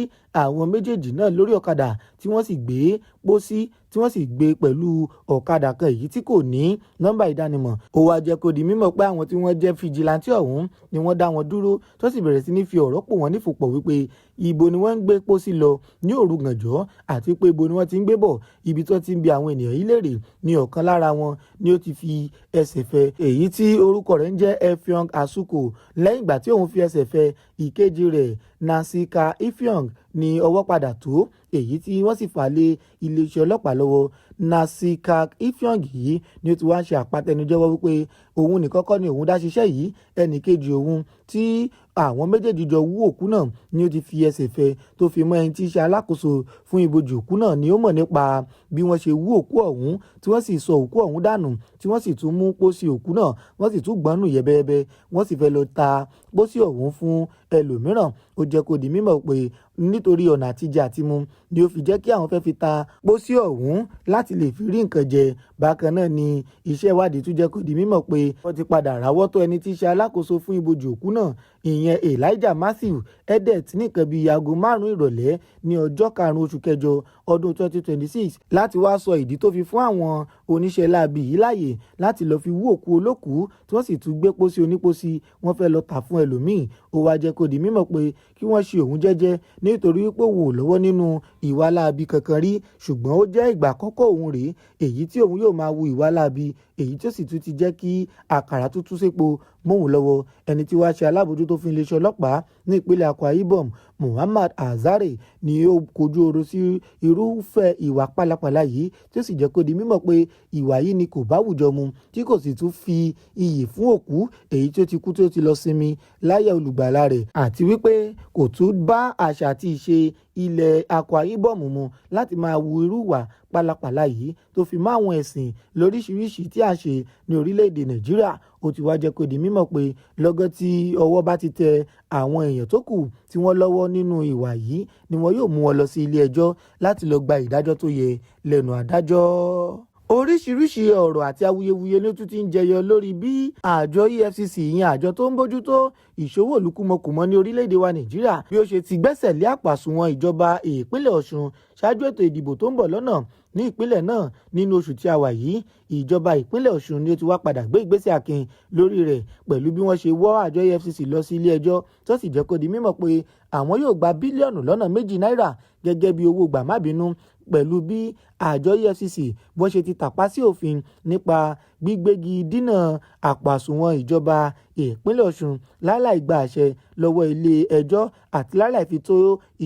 S1: àwọn méjèèjì náà lórí ọ̀kadà tí wọ́n sì gbé pósí tí wọ́n sì gbé pẹ̀lú ọ̀kadà kan èyí tí kò ní nọ́mbà ìdánimọ̀. Ó wá jẹ́ kó di mímọ̀ pé àwọn tí wọ́n jẹ́ fijilantè ọ̀hún ni wọ́n dá wọn dúró tó sì bẹ̀rẹ̀ sí ní fi ọ̀rọ̀ pò wọ́n nífòpọ̀ wípé ibo ni wọ́n ń gbé pósí lọ ní òru gànjọ́ àti pé ibo ni wọ́n ti ń gbé bọ̀. Ibi tó ti ń bi àwọn ènìyàn yìí léèrè ni ọ̀kan lára wọn ni ó ti fi ẹsẹ̀ fẹ́ èyí tí orúkọ rẹ̀ ń jẹ́ Effiong Asuko. Lẹ́yìn ìgbà tí òun fi ẹsẹ̀ fẹ́ ìkejì rẹ̀ Nasika Ifeong ni ọwọ́ padà tó èyí tí wọ́n sì fà lé iléeṣẹ́ ọlọ́pàá lọ́wọ́. Nasika Ifeong yìí ni ó ti wá ń ṣe àpàtẹnujẹ́wọ́ wípé òun nìkan kọ́ ni òun dá ṣiṣẹ́ yìí, ẹnì kejì òun tí àwọn méjèèjì jọ wú òkú náà ni ó ti fi ẹsẹ̀ fẹ́ tó fi mọ́ ẹni tí í ṣe alákòóso fún ibojì òkú náà ni ó mọ̀ nípa bí wọ́n ṣe wú òkú ọ̀hún tí wọ́n sì sọ òkú ọ̀hún dànù tí wọ́n sì tún mú pósí òkú náà wọ́n sì tún gbọ́nù yẹbẹyẹbẹ wọ́n sì fẹ́ lọ ta pósí ọ̀hún fún ẹlòmíràn. Ó jẹ́ kó di mímọ̀ pé nítorí ọ̀nà àtijẹ àtimu ni ó fi jẹ́ kí àwọn fẹ́ fi ta pósí ọ̀hún láti lè fi rí nǹkan jẹ. Bákan náà ni iṣẹ́ ìwádìí tún jẹ́ kó di mímọ̀ pé wọ́n ti padà ráwọ́ tó ẹni tí í ṣe alákòóso fún ibojì òkú náà ìyẹn Elijah Matthew Edet nìkan bíi aago 5 ìrọ̀lẹ́ ní ọjọ́ 5 oṣù kẹjọ ọdún 2026 láti wá sọ ìdí tó fi fún àwọn oníṣẹ́ láabi yìí láàyè láti lọ́ọ́ fi wú òkú olókùú tí wọ́n sì tún gbé pósí onípósí wọ́n fẹ́ lọ tà fún ẹlòmíì. Ó wá jẹ́ kó di mímọ̀ pé kí wọ́n ṣe òun jẹ́jẹ́ nítorí wípé òun ò lọ́wọ́ nínú ìwà láabi kankan rí, ṣùgbọ́n ó jẹ́ ìgbà àkọ́kọ́ òun rèé èyí tí òun yóò máa wu ìwà láabi, èyí tí ó sì tún ti jẹ́ kí àkàrà tútù sépo mọ́hùn lọ́wọ́. Ẹni tí wàá ṣe alábòójútó fún iléeṣẹ́ ọlọ́pàá ní ìpínlẹ̀ Akwa Ibom Muhammad Azare ni ó kojú ọ̀rọ̀ sí irúfẹ́ ìwà pálapàla yìí, tí ó sì jẹ́ kó di mímọ̀ pé ìwà yìí ni kò bá àwùjọ mu, tí kò sì tún fi iyì fún òkú èyí tí ó ti kú tí ó ti lọ sinmi láyé olùgbàlà rẹ̀, àti wípé kò tún bá àṣà àti ìṣe ilẹ̀ Akwa Ibom mu láti máa wu irú ìwà pálapàla yìí tó fi mọ́ àwọn ẹ̀sìn lóríṣiríṣi tí a ṣe ní orílẹ̀-èdè Nàìjíríà. Ó ti wá jẹ́ kó di mímọ̀ pé lọ́gán tí ọwọ́ bá ti tẹ àwọn èèyàn tó kù tí wọ́n lọ́wọ́ nínú ìwà yìí ni wọn yóò mú wọn lọ sí ilé ẹjọ́ láti lọ gba ìdájọ́ tó yẹ lẹ́nu adájọ́. Oríṣiríṣi ọ̀rọ̀ àti awuyewuye ló tún ti ń jẹyọ lórí bí àjọ EFCC ìyẹn àjọ tó ń bójútó ìṣòwò olùkúmọkùmọ ní orílẹ̀-èdè wa Nàìjíríà bí ó ṣe ti gbẹ́sẹ̀ lé àpàsùnwọ̀n ìjọba ìpínlẹ̀ Ọ̀ṣun ṣáájú ètò ìdìbò tó ń bọ̀ lọ́nà ní ìpínlẹ̀ náà. Nínú oṣù tí a wà yìí, ìjọba ìpínlẹ̀ Ọ̀ṣun ni ó ti wá padà gbé ìgbésẹ̀ akin lórí rẹ̀ pẹ̀lú bí wọ́n ṣe wọ́ àjọ EFCC lọ sí ilé ẹjọ́ tó sì jẹ́ kó di mímọ̀ pé àwọn yóò gba bílíọ̀nù lọ́nà 2 náírà gẹ́gẹ́ bí owó gbàmábínú pẹ̀lú bí àjọ EFCC bó ṣe ti tàpá sí òfin nípa gbígbégi dínà àpò àsùnwọ̀n ìjọba ìpínlẹ̀ Ọ̀ṣun láláì gba àṣẹ lọ́wọ́ ilé ẹjọ́ àti láláì fi tó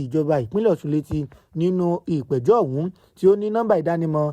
S1: ìjọba ìpínlẹ̀ Ọ̀ṣun létí. Nínú ìpẹ̀jọ́ ọ̀hún tí ó ní nọ́mbà ìdánimọ̀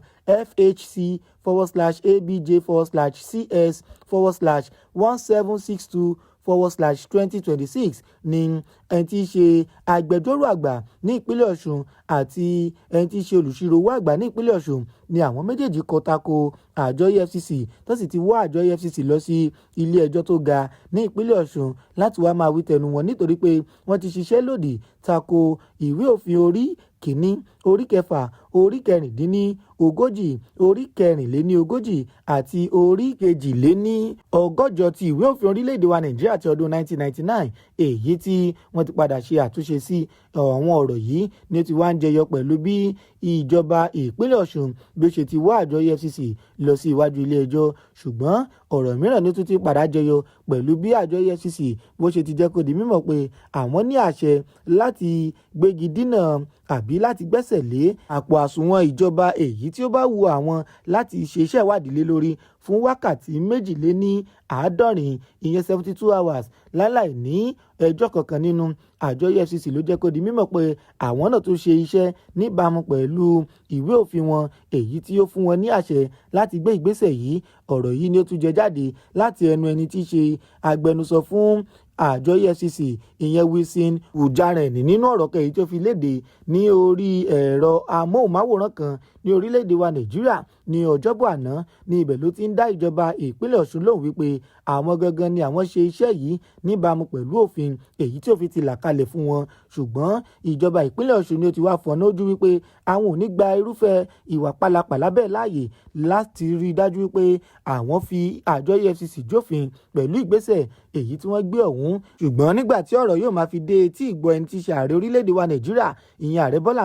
S1: FHC/ABJ/CS/1762/2026 ni ẹni tí í ṣe agbẹjọ́rò àgbà ní ìpínlẹ̀ Ọ̀ṣun àti ẹni tí í ṣe olùṣirò owó àgbà ní ìpínlẹ̀ Ọ̀ṣun ni àwọn méjèèjì kọ tako àjọ EFCC tó sì ti wọ́ àjọ EFCC lọ sí ilé ẹjọ́ tó ga ní ìpínlẹ̀ Ọ̀ṣun láti wá máa wí tẹnu wọn nítorí pé wọ́n ti ṣiṣẹ́ lòdì tako ìwé òfin orí kìíní, orí kẹfà, orí kẹrìndínlógójì, orí kẹrìnléníogójì àti orí kejìléníọgọ́jọ ti ìwé òfin orílẹ̀-èdè wa Nàìjíríà ti ọdún 1999, èyí tí wọ́n ti padà ṣe àtúnṣe sí. Àwọn ọ̀rọ̀ yìí ni ó ti wá ń jẹyọ pẹ̀lú bí ìjọba ìpínlẹ̀ Ọ̀ṣun bí ó ṣe ti wá àjọ EFCC lọ sí iwájú ilé ẹjọ́, ṣùgbọ́n ọ̀rọ̀ mìíràn ni ó tún ti padà jẹyọ pẹ̀lú bí àjọ EFCC bó ṣe ti jẹ́ kó di mímọ̀ pé àwọn ní àṣẹ láti gbégi dínà àbí láti gbẹ́sẹ̀ lé àpò àsùnwọ̀n ìjọba èyí tí ó bá wù àwọn láti ṣe iṣẹ́ ìwádìí lé lórí fún wákàtí 72 ìyẹn 72 hours láláì ní ẹjọ́ kankan nínú. Àjọ EFCC ló jẹ́ kó di mímọ̀ pé àwọn náà tún ṣe iṣẹ́ níbàámu pẹ̀lú ìwé òfin wọn èyí tí ó fún wọn ní àṣẹ láti gbé ìgbésẹ̀ yìí. Ọ̀rọ̀ yìí ni ó tún jẹ jáde láti ẹnu ẹni tí í ṣe agbẹnusọ fún àjọ EFCC ìyẹn Wilson Ujareni nínú ọ̀rọ̀ kan èyí tó fi léde ní orí ẹ̀rọ amóhùnmáwòrán kan ní orílẹ̀-èdè wa Nàìjíríà ní ọjọ́bọ̀ àná. Ní ibẹ̀ ló ti ń dá ìjọba ìpínlẹ̀ Ọ̀ṣun lóhùn wípé àwọn gangan ni àwọn ṣe iṣẹ́ yìí níbàámu pẹ̀lú òfin èyí tí òfin ti là kalẹ̀ fún wọn, ṣùgbọ́n ìjọba ìpínlẹ̀ Ọ̀ṣun ni ó ti wá fọ̀nà ojú wípé àwọn ò ní gba irúfẹ́ ìwà pálapàla bẹ́ẹ̀ láàyè láti rí i dájú wípé àwọn fi àjọ EFCC jófin pẹ̀lú ìgbésẹ̀ èyí tí wọ́n gbé ọ̀hún. Ṣùgbọ́n nígbà tí ọ̀rọ̀ yóò máa fi dé etí ìgbọ́ ẹni tí í ṣe ààrẹ orílẹ̀-èdè wa Nàìjíríà ìyẹn ààrẹ Bọ́lá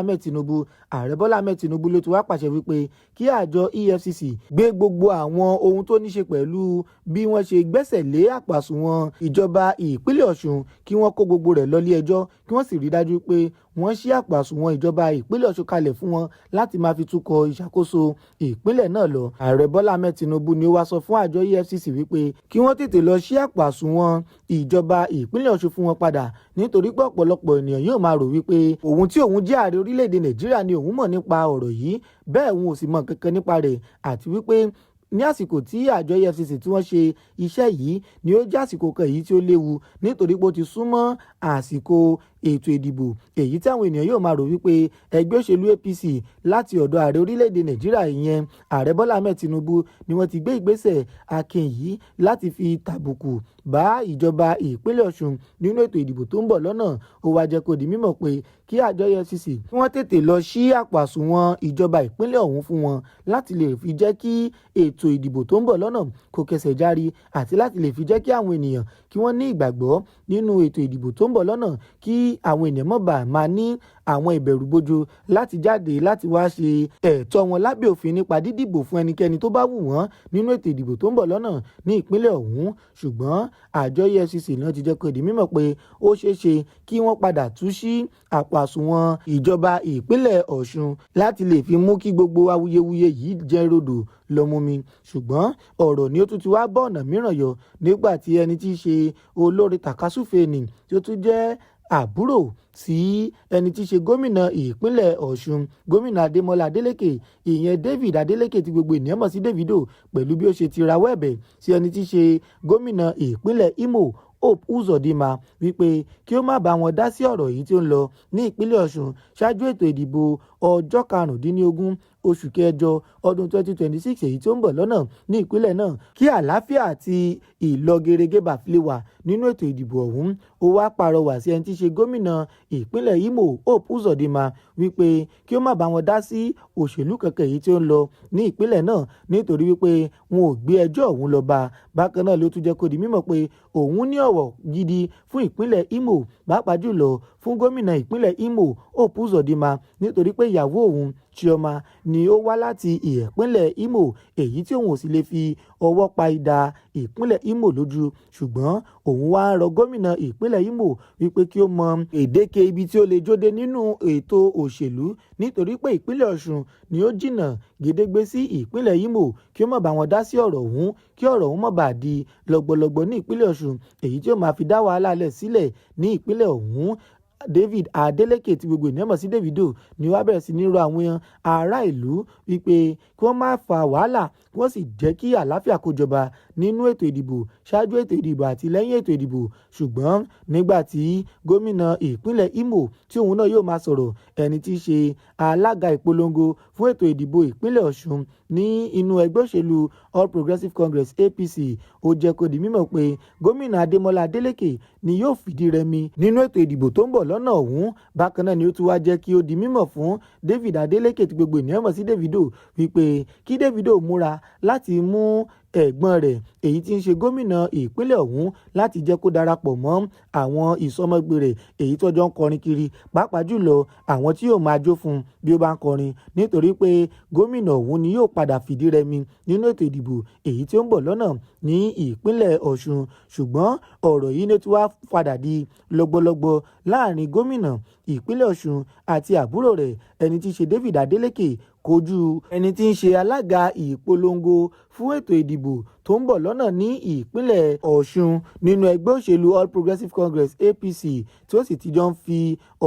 S1: Ahmed Tinubu ló ti wá pàṣẹ wípé kí àjọ EFCC gbé gbogbo àwọn ohun tó ní ṣe pẹ̀lú bí wọ́n ṣe gbẹ́sẹ̀ lé àpò àsùnwọ̀n ìjọba ìpínlẹ̀ Ọ̀ṣun kí wọ́n kó gbogbo rẹ̀ lọ ilé ẹjọ́ kí wọ́n sì rí dájú pé wọ́n ṣí àpò àsùnwọ̀n ìjọba ìpínlẹ̀ Ọ̀ṣun kalẹ̀ fún wọn láti máa fi túkọ̀ ìṣàkóso ìpínlẹ̀ náà lọ. Ààrẹ Bọ́lá Ahmed Tinubu ni ó wá sọ fún àjọ EFCC wípé kí wọ́n tètè lọ ṣí àpò àsùnwọ̀n ìjọba ìpínlẹ̀ Ọ̀ṣun fún wọn padà nítorí pé ọ̀pọ̀lọpọ̀ ènìyàn yóò máa rò wípé òun tí òun jẹ́ ààrẹ orílẹ̀-èdè Nàìjíríà ni òun mọ̀ nípa ọ̀rọ̀ yìí, bẹ́ẹ̀ òun ò sì mọ̀ kankan nípa rẹ̀, àti wípé ní àsìkò tí àjọ EFCC tí wọ́n ṣe iṣẹ́ yìí ni ó jẹ́ àsìkò kan èyí tí ó léwu nítorí pé ó ti súnmọ́ àsìkò ètò ìdìbò èyí tí àwọn ènìyàn yóò máa rò wípé ẹgbẹ́ òṣèlú APC láti ọ̀dọ̀ ààrẹ orílẹ̀-èdè Nàìjíríà ìyẹn ààrẹ Bọ́lá Ahmed Tinubu ni wọ́n ti gbé ìgbésẹ̀ akin yìí láti fi tàbùkù bá ìjọba ìpínlẹ̀ Ọ̀ṣun nínú ètò ìdìbò tó ń bọ̀ lọ́nà. Ó wá jẹ́ kó di mímọ̀ pé kí àjọ EFCC kí wọ́n tètè lọ ṣí àpò àsùnwọ̀n ìjọba ìpínlẹ̀ ọ̀hún fún wọn láti lè fi jẹ́ kí ètò ètò ìdìbò tó ń bọ̀ lọ́nà kó kẹsẹ̀ járí àti láti lè fi jẹ́ kí àwọn ènìyàn kí wọ́n ní ìgbàgbọ́ nínú ètò ìdìbò tó ń bọ̀ lọ́nà kí àwọn ènìyàn má bàa máa ní àwọn ìbẹ̀rùbojo láti jáde láti wá ṣe ẹ̀tọ́ wọn lábẹ́ òfin nípa dídìbò fún ẹnikẹ́ni tó bá wù wọ́n nínú ètò ìdìbò tó ń bọ̀ lọ́nà ní ìpínlẹ̀ ọ̀hún. Ṣùgbọ́n àjọ EFCC náà ti jẹ́ kó di mímọ̀ pé ó ṣeé ṣe kí wọ́n padà tú sí àpò àsùnwọ̀n ìjọba ìpínlẹ̀ Ọ̀ṣun láti lè fi mú kí gbogbo awuyewuye yìí jẹ́ rodò lọ́mumi. Ṣùgbọ́n ọ̀rọ̀ ni ó tún ti wá bọ́ ọ̀nà mìíràn yọ nígbà tí ẹni tí í ṣe olórí tàkasúfèé ni tí ó tún jẹ́ àbúrò sí ẹni tí í ṣe gómìnà ìpínlẹ̀ Ọ̀ṣun gómìnà Adémọ́lá Adeleke ìyẹn David Adeleke tí gbogbo ènìyàn mọ̀ sí Davido pẹ̀lú bí ó ṣe ti rawọ́ ẹ̀bẹ̀ sí ẹni tí í ṣe gómìnà ìpínlẹ̀ Imo Hope Uzodinma wípé kí ó má bá wọn dá sí ọ̀rọ̀ yìí tí ó ń lọ ní ìpínlẹ̀ Ọ̀ṣun ṣáájú ètò ìdìbò ọjọ́ 15 oṣù kẹjọ ọdún 2026 èyí tí ó ń bọ̀ lọ́nà ní ìpínlẹ̀ náà kí àlàáfíà àti ìlọgẹrẹgẹ bá fi lè wà nínú ètò ìdìbò ọ̀hún. Ó wá pàrọwà sí ẹni tí í ṣe gómìnà ìpínlẹ̀ Imo Hope Uzodinma wípé kí ó má bá wọn dá sí òṣèlú kankan èyí tí ó ń lọ ní ìpínlẹ̀ náà nítorí wípé wọn ò gbé ẹjọ́ ọ̀hún lọ bá. Bákan náà ló tún jẹ́ kó di mímọ̀ pé òun ní ọ̀wọ̀ gidi fún ìpínlẹ̀ Imo pàápàá jùlọ fún gómìnà ìpínlẹ̀ Imo Hope Uzodinma nítorí pé ìyàwó òun Chioma ni ó wá láti ìpínlẹ̀ Imo èyí tí òun ò sì lè fi ọwọ́ pa idà ìpínlẹ̀ Imo lójú. Ṣùgbọ́n òun wá ń rọ gómìnà ìpínlẹ̀ Imo wípé kí ó mọ èdèkè ibi tí ó lè jóde nínú ètò òṣèlú nítorí pé ìpínlẹ̀ Ọ̀ṣun ni ó jìnnà gédégbé sí ìpínlẹ̀ Imo kí ó má bá wọn dá sí ọ̀rọ̀ ọ̀hún kí ọ̀rọ̀ ọ̀hún má bàa di lọ́gbọ̀lọ́gbọ̀ ní ìpínlẹ̀ Ọ̀ṣun èyí tí ó máa fi dá wàhálà lẹ̀ sílẹ̀ ní ìpínlẹ̀ ọ̀hún. David Adeleke tí gbogbo ènìyàn mọ̀ sí Davido ni wá bẹ̀rẹ̀ sí ní rọ àwọn ará ìlú wípé kí wọ́n má fa wàhálà kí wọ́n sì jẹ́ kí àlàáfíà kó jọba nínú ètò ìdìbò ṣáájú ètò ìdìbò àti lẹ́yìn ètò ìdìbò. Ṣùgbọ́n nígbà tí gómìnà ìpínlẹ̀ Imo tí òun náà yóò máa sọ̀rọ̀ ẹni tí í ṣe alága ìpolongo fún ètò ìdìbò ìpínlẹ̀ Ọ̀ṣun ní inú ẹgbẹ́ òṣèlú All Progressives Congress APC ó jẹ́ kó di mímọ̀ pé gómìnà Adémọ́lá Adeleke ni yóò fìdí rẹmi nínú ètò ìdìbò tó ń bọ̀ lọ́nà ọ̀hún. Bákan náà ni ó tún wá jẹ́ kí ó di mímọ̀ fún David Adeleke tí gbogbo ènìyàn mọ̀ sí Davido wípé kí Davido múra láti mú ẹ̀gbọ́n rẹ̀ èyí tí ń ṣe gómìnà ìpínlẹ̀ ọ̀hún láti jẹ́ kó darapọ̀ mọ́ àwọn ìsọmọgbé rẹ̀ èyí tó jọ ń kọrin kiri pàápàá jùlọ àwọn tí yóò máa jó fún bí ó bá ń kọrin nítorí pé gómìnà ọ̀hún ni yóò padà fìdí rẹmi nínú ètò ìdìbò èyí tí ó ń bọ̀ lọ́nà ní ìpínlẹ̀ Ọ̀ṣun. Ṣùgbọ́n ọ̀rọ̀ yìí ní tí wàá padà di lọ́gbọ́lọ́gbọ́ láàrin gómìnà ìpínlẹ̀ Ọ̀ṣun àti àbúrò rẹ̀ ẹni tí í ṣe David Adeleke kojú ẹni tí ń ṣe alága ìpolongo fún ètò ìdìbò tó ń bọ̀ lọ́nà ní ìpínlẹ̀ Ọ̀ṣun nínú ẹgbẹ́ òṣèlú All Progressives Congress APC tí ó sì ti jọ ń fi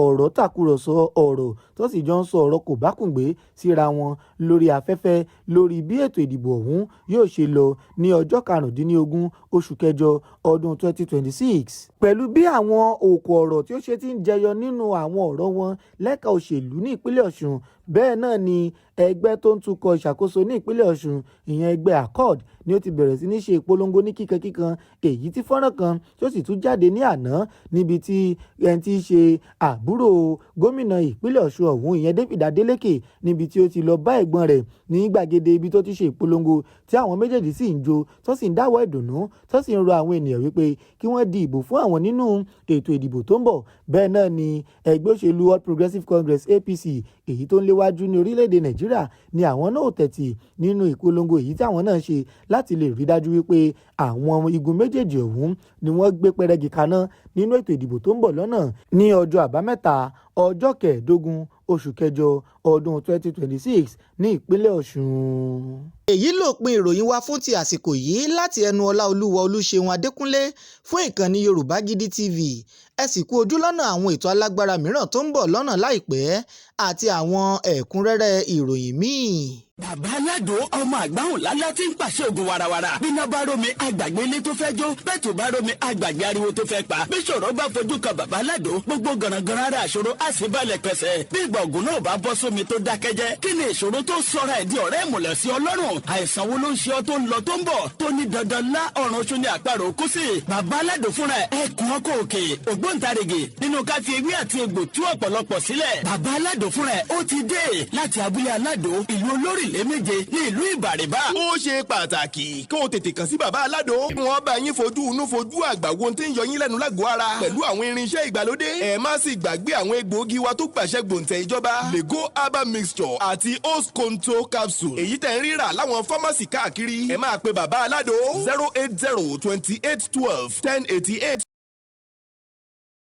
S1: ọ̀rọ̀ tàkúrọ̀sọ ọ̀rọ̀ tó sì jọ ń sọ ọ̀rọ̀ kò bákùngbé síra wọn lórí afẹ́fẹ́ lórí bí ètò ìdìbò ọ̀hún yóò ṣe lọ ní ọjọ́ 15 oṣù kẹjọ ọdún 2026. Pẹ̀lú bí àwọn òkò ọ̀rọ̀ tí ó ṣe ti ń jẹyọ nínú àwọn ọ̀rọ̀ wọn lẹ́ka òṣèlú ní ìpínlẹ̀ Ọ̀ṣun bẹ́ẹ̀ náà ni ẹgbẹ́ tó ń tukọ̀ ìṣàkóso ní ìpínlẹ̀ Ọ̀ṣun ìyẹn ẹgbẹ́ Accord ni ó ti bẹ̀rẹ̀ sí ní ṣe ìpolongo ní kíkankíkan èyí tí fọ́nrán kan tí ó sì tún jáde ní àná níbi tí ẹni tí í ṣe àbúrò gómìnà ìpínlẹ̀ Ọ̀ṣun ọ̀hún ìyẹn David Adeleke níbi tí ó ti lọ bá ẹ̀gbọ́n rẹ̀ ní gbàgede ibi tó ti ṣe ìpolongo tí àwọn méjèèjì sì ń jó tó sì ń dáwọ́ ìdùnnú tó sì ń rọ àwọn ènìyàn wípé kí wọ́n di ìbò fún àwọn nínú ètò ìdìbò tó ń bọ̀. Bẹ́ẹ̀ náà ni ẹgbẹ́ òṣèlú All Progressives Congress APC èyí tó ń léwájú ní orílẹ̀-èdè Nàìjíríà ni àwọn náà tẹ̀tì nínú ìpolongo èyí tí àwọn náà ṣe láti lè rí dájú wípé àwọn igun méjèèjì ọ̀hún ni wọ́n gbé pẹrẹgì kaná nínú ètò ìdìbò tó ń bọ̀ lọ́nà ní ọjọ́ àbámẹ́ta ọjọ́ 15 oṣù kẹjọ ọdún 2026 ní ìpínlẹ̀ Ọ̀ṣun.
S6: Èyí lópin ìròyìn wa fún ti àsìkò yìí láti ẹnu Ọláolúwa Olúṣeun Adékúnlé fún ìkànnì Yorùbá Gidi TV. Ẹ sì kú ojú lọ́nà àwọn ètò alágbára mìíràn tó ń bọ̀ lọ́nà láìpẹ́ àti àwọn ẹ̀kúnrẹ́rẹ́ ìròyìn míì.
S7: Bàbá Aládò ọmọ àgbáhùn lálá tí ń pàṣẹ ògùn warawara. Bíná bá rómi àgbàgbé ilé tó fẹ́ jó. Bẹ́ẹ̀tù bá rómi àgbàgbé ariwo tó fẹ́ pa. Bí ṣòro bá fojú kan Bàbá Aládò, gbogbo gànàgànà ara àṣòro á sì balẹ̀ pẹ̀sẹ̀. Bí ìgbà ògùn náà bá bọ́ sómi tó dákẹ́jẹ́. Kí ni ìṣòro tó sọra ẹ̀ di ọ̀rẹ́ ìmùlẹ̀ sí Ọlọ́run? lọ́rùn àìsàn wo ló ń ṣe ọ tó ń lọ tó ń bọ̀ tó ní dandan lá ọ̀run oṣù ní àparò kú sí bàbá aládò fúnra ẹkùn ọkọ òkè ògbóǹtarìgì nínú ká fi ewé àti egbò tú ọ̀pọ̀lọpọ̀ sílẹ̀ bàbá aládò fúnra ó ti dé láti abúlé aládò ìlú olórílẹ̀ méje ní ìlú ìbàrìbà.
S8: ó ṣe pàtàkì kó o tètè kàn sí bàbá aládò wọn bá yín fojú inú fojú àgbà wo tí ń yọ yín lẹ́nu lágọ̀ọ́ ara pẹ̀lú àwọn irinṣẹ́ ìgbàlódé ẹ má sì gbàgbé àwọn egbòogi wa tó gbàṣẹ gbòǹtẹ̀ ìjọba lego herbal mixture àti osconto capsule èyí tẹ̀ ń rírà láwọn fámásì káàkiri ẹ máa pe bàbá aládò 080 28 12 1088.